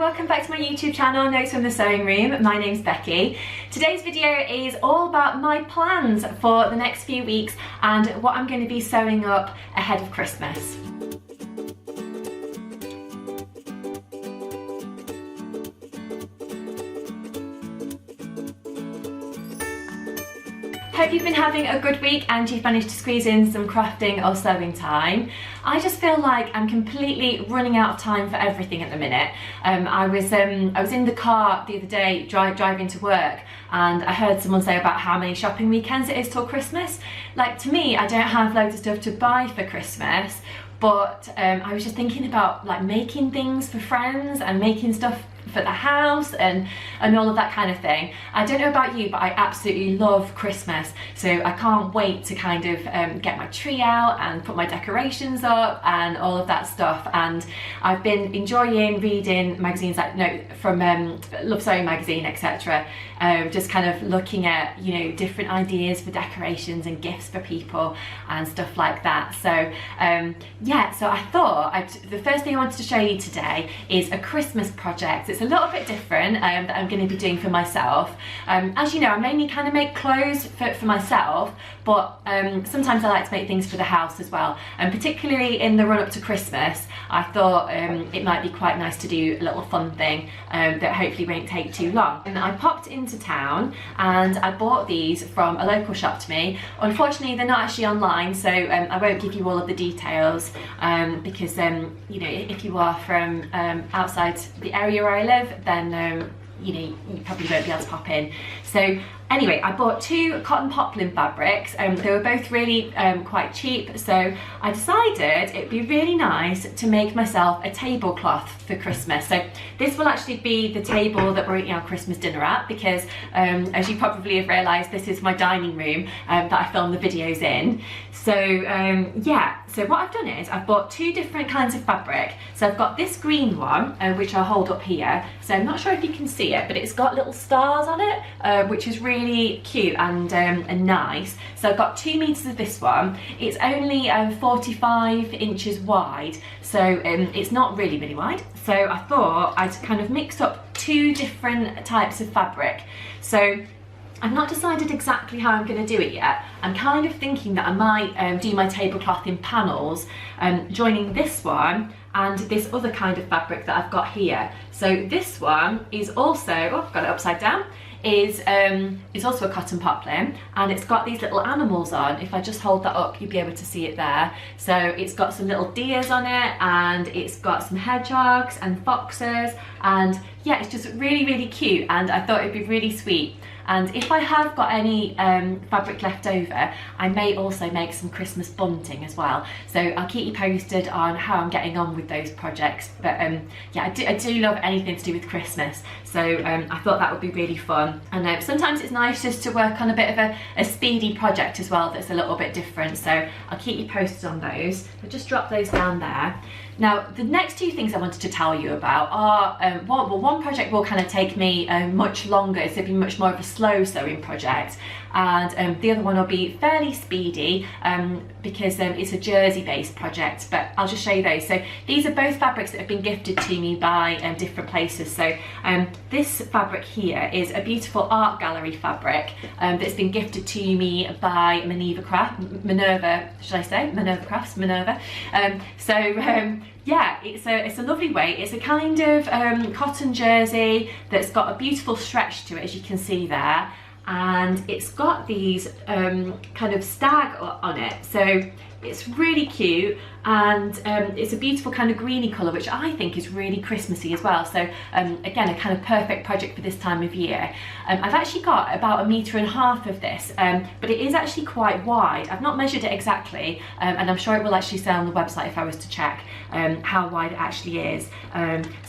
welcome back to my YouTube channel, Notes from the Sewing Room. My name's Becky. Today's video is all about my plans for the next few weeks and what I'm going to be sewing up ahead of Christmas. Hope you've been having a good week and you've managed to squeeze in some crafting or sewing time. I just feel like I'm completely running out of time for everything at the minute. I was in the car the other day driving to work, and I heard someone say about how many shopping weekends it is till Christmas. Like, to me, I don't have loads of stuff to buy for Christmas, but I was just thinking about like making things for friends and making stuff for the house and all of that kind of thing. I don't know about you, but I absolutely love Christmas, so I can't wait to kind of get my tree out and put my decorations up and all of that stuff. And I've been enjoying reading magazines like from Love Sewing magazine, etc. Just kind of looking at, you know, different ideas for decorations and gifts for people and stuff like that. So yeah, so I thought the first thing I wanted to show you today is a Christmas project. It's a little bit different that I'm going to be doing for myself. As you know, I mainly kind of make clothes for myself, but sometimes I like to make things for the house as well. And particularly in the run up to Christmas, I thought it might be quite nice to do a little fun thing that hopefully won't take too long. And I popped into town and I bought these from a local shop to me. Unfortunately, they're not actually online, so I won't give you all of the details because you know, if you are from outside the area where I live, then you know, you probably won't be able to pop in. So anyway, I bought two cotton poplin fabrics. They were both really quite cheap, so I decided it'd be really nice to make myself a tablecloth for Christmas. So this will actually be the table that we're eating our Christmas dinner at, because as you probably have realised, this is my dining room that I film the videos in. So yeah, so what I've done is I've bought two different kinds of fabric. So I've got this green one, which I'll hold up here. So I'm not sure if you can see it, but it's got little stars on it, which is really cute and nice. So I've got 2 meters of this one. It's only 45 inches wide, so it's not really wide. So I thought I'd kind of mix up two different types of fabric. So I've not decided exactly how I'm going to do it yet. I'm kind of thinking that I might do my tablecloth in panels, joining this one and this other kind of fabric that I've got here. So this one is also, oh, I've got it upside down, is also a cotton poplin, and it's got these little animals on. If I just hold that up, you'll be able to see it there. So it's got some little deers on it, and it's got some hedgehogs and foxes, and yeah, it's just really cute, and I thought it'd be really sweet. And if I have got any fabric left over, I may also make some Christmas bunting as well. So I'll keep you posted on how I'm getting on with those projects. But yeah, I do love anything to do with Christmas. So I thought that would be really fun. And sometimes it's nice just to work on a bit of a speedy project as well that's a little bit different. So I'll keep you posted on those. I'll just drop those down there. Now, the next two things I wanted to tell you about are, one project will kind of take me much longer, so it'll be much more of a slow sewing project, and the other one will be fairly speedy because it's a jersey based project, but I'll just show you those. So these are both fabrics that have been gifted to me by different places. So this fabric here is a beautiful art gallery fabric that's been gifted to me by Minerva, should I say? Minerva Crafts, Minerva. Yeah, it's a lovely weight. It's a kind of cotton jersey that's got a beautiful stretch to it, as you can see there, and it's got these kind of stag on it. So it's really cute, and it's a beautiful kind of greeny colour, which I think is really Christmassy as well. So again, a kind of perfect project for this time of year. I've actually got about 1.5 meters of this, but it is actually quite wide. I've not measured it exactly, and I'm sure it will actually say on the website if I was to check how wide it actually is.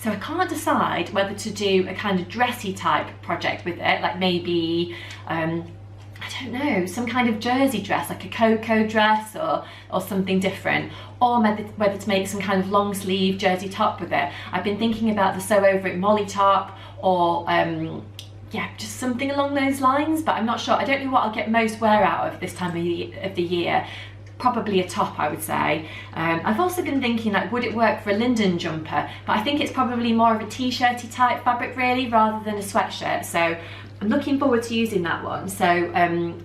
So I can't decide whether to do a kind of dressy type project with it, like maybe I don't know, some kind of jersey dress, like a cocoa dress or something different, or whether to make some kind of long sleeve jersey top with it. I've been thinking about the sew over it Molly top, or yeah, just something along those lines, but I'm not sure. I don't know what I'll get most wear out of this time of the year. probably a top, I would say. I've also been thinking, like, would it work for a Linden jumper? But I think it's probably more of a t-shirty type fabric really, rather than a sweatshirt. So I'm looking forward to using that one. So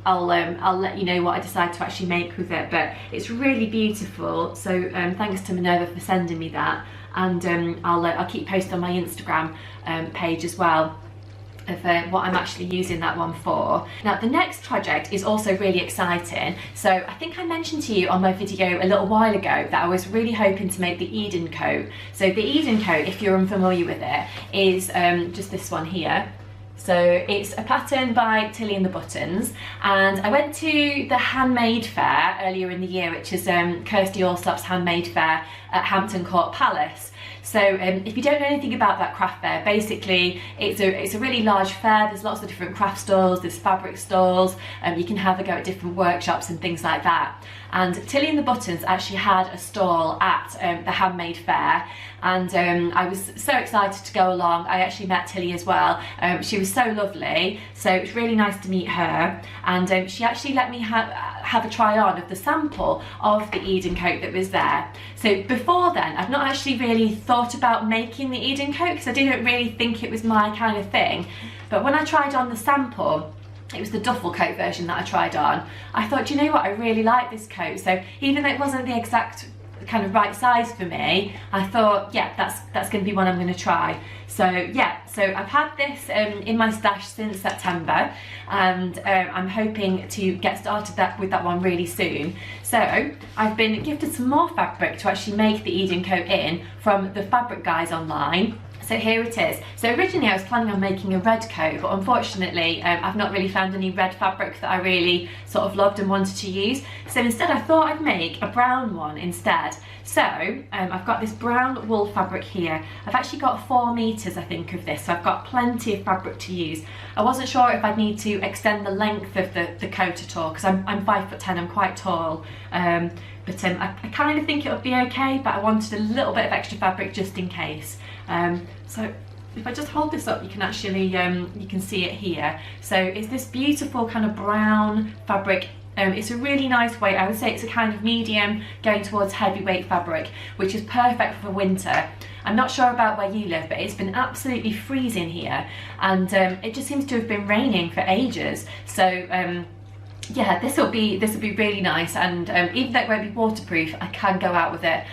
I'll let you know what I decide to actually make with it. But it's really beautiful. So thanks to Minerva for sending me that, and I'll keep posting on my Instagram page as well of what I'm actually using that one for. Now the next project is also really exciting. So I think I mentioned to you on my video a little while ago that I was really hoping to make the Eden coat. So the Eden coat, if you're unfamiliar with it, is just this one here. So it's a pattern by Tilly and the Buttons, and I went to the Handmade Fair earlier in the year, which is Kirsty Allsop's Handmade Fair at Hampton Court Palace. So if you don't know anything about that craft fair, basically it's a really large fair. There's lots of different craft stalls, there's fabric stalls, you can have a go at different workshops and things like that. And Tilly and the Buttons actually had a stall at the Handmade Fair, and I was so excited to go along. I actually met Tilly as well. She was so lovely, so it was really nice to meet her, and she actually let me have a try on of the sample of the Eden coat that was there. So before then, I've not actually really thought about making the Eden coat because I didn't really think it was my kind of thing. But when I tried on the sample, it was the duffel coat version that I tried on, I thought, do you know what, I really like this coat. So even though it wasn't the exact kind of right size for me, I thought, yeah, that's going to be one I'm going to try. So yeah, so I've had this in my stash since September, and I'm hoping to get started with that one really soon. So I've been gifted some more fabric to actually make the Eden coat in from the fabric guys online. So here it is. So originally I was planning on making a red coat, but unfortunately I've not really found any red fabric that I really sort of loved and wanted to use. So instead I thought I'd make a brown one instead. So I've got this brown wool fabric here. I've actually got 4 meters, I think, of this, so I've got plenty of fabric to use. I wasn't sure if I'd need to extend the length of the coat at all, because I'm 5'10", I'm quite tall. But I kind of think it'll be okay, but I wanted a little bit of extra fabric just in case. So if I just hold this up, you can actually you can see it here. So it's this beautiful kind of brown fabric. It's a really nice weight. I would say it's a kind of medium going towards heavyweight fabric, which is perfect for winter. I'm not sure about where you live, but it's been absolutely freezing here, and it just seems to have been raining for ages. So yeah, this will be really nice, and even though it won't be waterproof, I can go out with it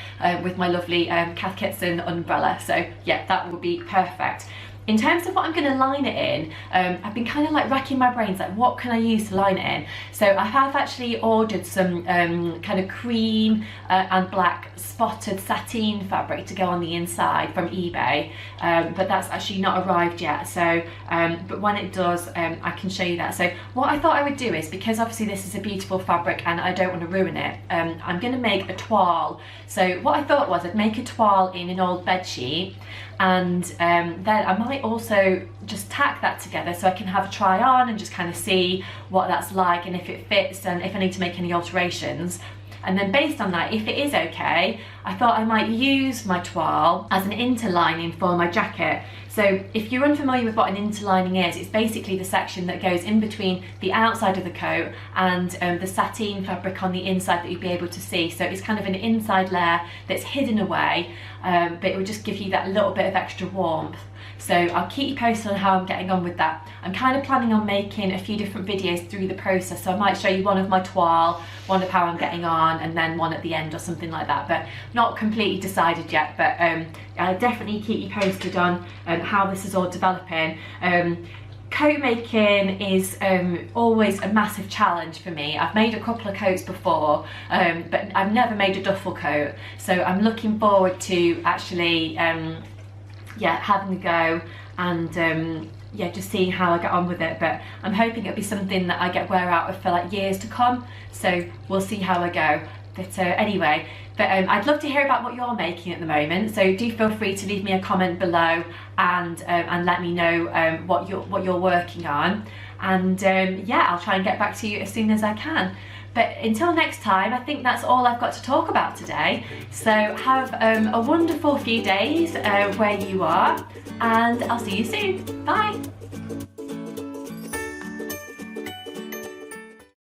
with my lovely Cath Kidston umbrella. So yeah, that will be perfect. In terms of what I'm going to line it in, I've been kind of like racking my brains, like what can I use to line it in? So I have actually ordered some kind of cream and black spotted sateen fabric to go on the inside from eBay, but that's actually not arrived yet. So, but when it does, I can show you that. So what I thought I would do is, because obviously this is a beautiful fabric and I don't want to ruin it, I'm going to make a toile. So what I thought was I'd make a toile in an old bed sheet, and then I might also just tack that together so I can have a try on and just kind of see what that's like and if it fits and if I need to make any alterations. And then based on that, if it is okay, I thought I might use my toile as an interlining for my jacket. So if you're unfamiliar with what an interlining is, it's basically the section that goes in between the outside of the coat and the sateen fabric on the inside that you'd be able to see. So it's kind of an inside layer that's hidden away, but it will just give you that little bit of extra warmth. So I'll keep you posted on how I'm getting on with that. I'm kind of planning on making a few different videos through the process, so I might show you one of my toile, one of how I'm getting on, and then one at the end or something like that, but not completely decided yet. But I'll definitely keep you posted on how this is all developing. Coat making is always a massive challenge for me. I've made a couple of coats before, but I've never made a duffel coat, so I'm looking forward to actually yeah, having a go and yeah, just seeing how I get on with it. But I'm hoping it'll be something that I get wear out of for like years to come, so we'll see how I go. But anyway, I'd love to hear about what you're making at the moment, so do feel free to leave me a comment below and let me know what you're working on, and yeah, I'll try and get back to you as soon as I can. But until next time, I think that's all I've got to talk about today. So have a wonderful few days where you are, and I'll see you soon. Bye.